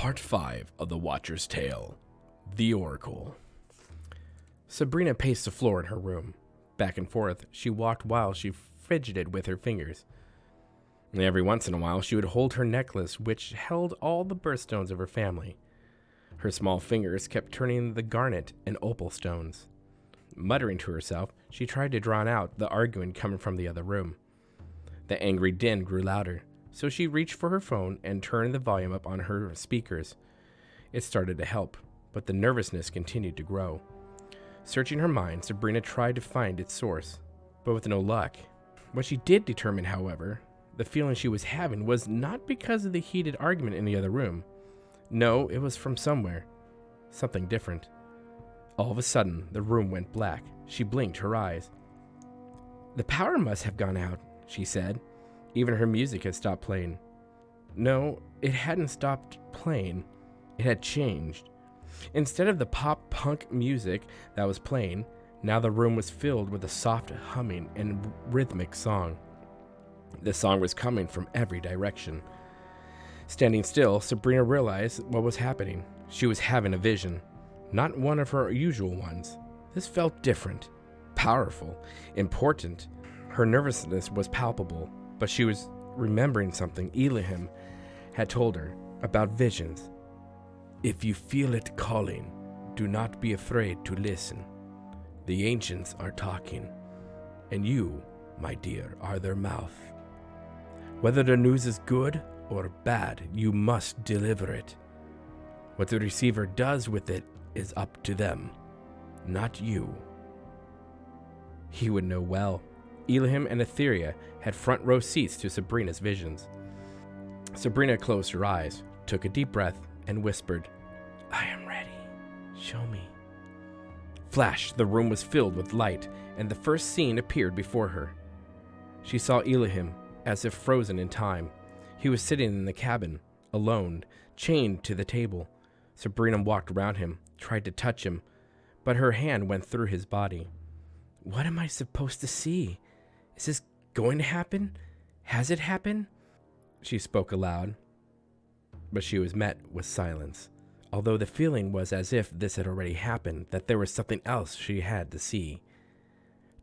Part 5 of The Watcher's Tale, The Oracle. Sabrina paced the floor in her room. Back and forth, she walked while she fidgeted with her fingers. And every once in a while, she would hold her necklace, which held all the birthstones of her family. Her small fingers kept turning the garnet and opal stones. Muttering to herself, she tried to drown out the arguing coming from the other room. The angry din grew louder, so she reached for her phone and turned the volume up on her speakers. It started to help, but the nervousness continued to grow. Searching her mind, Sabrina tried to find its source, but with no luck. What she did determine, however, the feeling she was having was not because of the heated argument in the other room. No, it was from somewhere. Something different. All of a sudden, the room went black. She blinked her eyes. "The power must have gone out," she said. Even her music had stopped playing. No, it hadn't stopped playing. It had changed. Instead of the pop-punk music that was playing, now the room was filled with a soft humming and rhythmic song. The song was coming from every direction. Standing still, Sabrina realized what was happening. She was having a vision, not one of her usual ones. This felt different, powerful, important. Her nervousness was palpable, but she was remembering something Elihim had told her about visions. "If you feel it calling, do not be afraid to listen. The ancients are talking, and you, my dear, are their mouth. Whether the news is good or bad, you must deliver it. What the receiver does with it is up to them, not you." He would know well. Elihim and Atheria had front row seats to Sabrina's visions. Sabrina closed her eyes, took a deep breath, and whispered, "I am ready. Show me." Flash, the room was filled with light, and the first scene appeared before her. She saw Elihim, as if frozen in time. He was sitting in the cabin, alone, chained to the table. Sabrina walked around him, tried to touch him, but her hand went through his body. "What am I supposed to see? Is this going to happen? Has it happened?" She spoke aloud, but she was met with silence, although the feeling was as if this had already happened, that there was something else she had to see.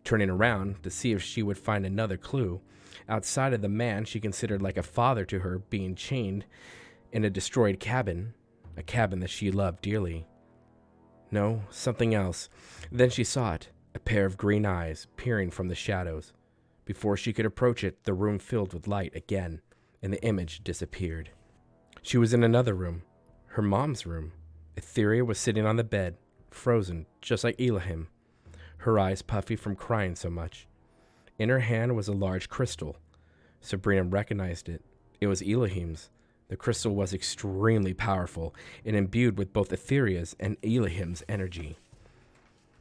Turning around to see if she would find another clue, outside of the man she considered like a father to her being chained in a destroyed cabin, a cabin that she loved dearly. No, something else. Then she saw it, a pair of green eyes peering from the shadows. Before she could approach it, the room filled with light again, and the image disappeared. She was in another room, her mom's room. Atheria was sitting on the bed, frozen, just like Elihim, her eyes puffy from crying so much. In her hand was a large crystal. Sabrina recognized it. It was Elihim's. The crystal was extremely powerful and imbued with both Atheria's and Elihim's energy.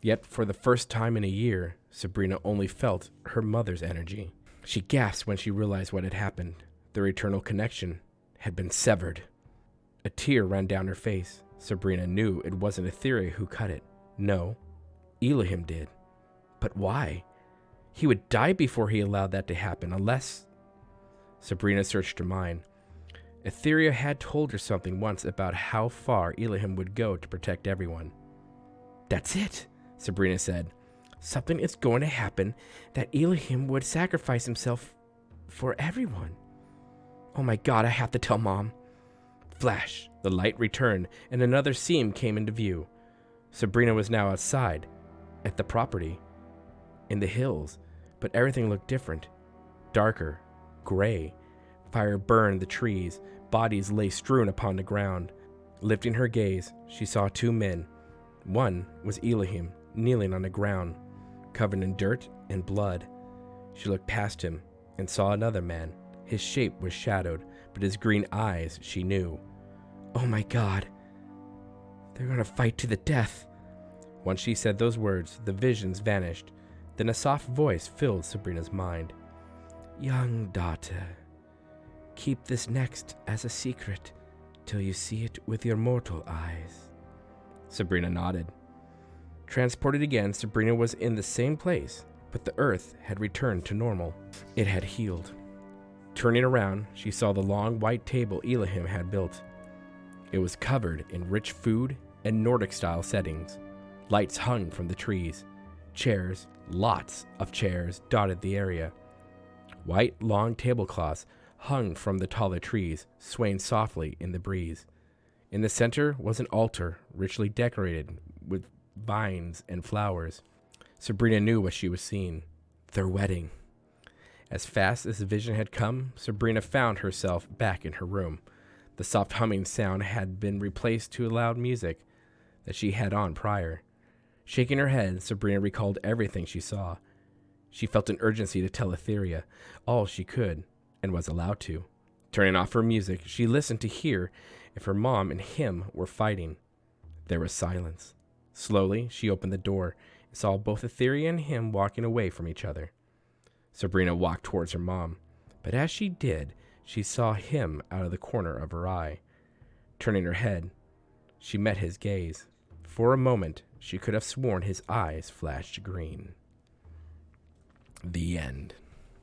Yet, for the first time in a year, Sabrina only felt her mother's energy. She gasped when she realized what had happened. Their eternal connection had been severed. A tear ran down her face. Sabrina knew it wasn't Atheria who cut it. No, Elihim did. But why? He would die before he allowed that to happen, unless... Sabrina searched her mind. Atheria had told her something once about how far Elihim would go to protect everyone. "That's it," Sabrina said. "Something is going to happen that Elihim would sacrifice himself for everyone. Oh my God, I have to tell Mom." Flash, the light returned, and another scene came into view. Sabrina was now outside, at the property, in the hills, but everything looked different. Darker, gray. Fire burned the trees. Bodies lay strewn upon the ground. Lifting her gaze, she saw two men. One was Elihim, kneeling on the ground, covered in dirt and blood. She looked past him and saw another man. His shape was shadowed, but his green eyes she knew. Oh my God, they're gonna fight to the death. Once she said those words, the visions vanished. Then a soft voice filled Sabrina's mind. "Young daughter, keep this next as a secret till you see it with your mortal eyes." Sabrina nodded. Transported again, Sabrina was in the same place, but the earth had returned to normal. It had healed. Turning around, she saw the long white table Elihim had built. It was covered in rich food and Nordic-style settings. Lights hung from the trees. Chairs, lots of chairs, dotted the area. White, long tablecloths hung from the taller trees, swaying softly in the breeze. In the center was an altar, richly decorated with vines and flowers. Sabrina knew what she was seeing. Their wedding. As fast as the vision had come, Sabrina found herself back in her room. The soft humming sound had been replaced to loud music that she had on prior. Shaking her head, Sabrina recalled everything she saw. She felt an urgency to tell Atheria all she could and was allowed to. Turning off her music, she listened to hear if her mom and him were fighting. There was silence. Slowly, she opened the door and saw both Atheria and him walking away from each other. Sabrina walked towards her mom, but as she did, she saw him out of the corner of her eye. Turning her head, she met his gaze. For a moment, she could have sworn his eyes flashed green. The end.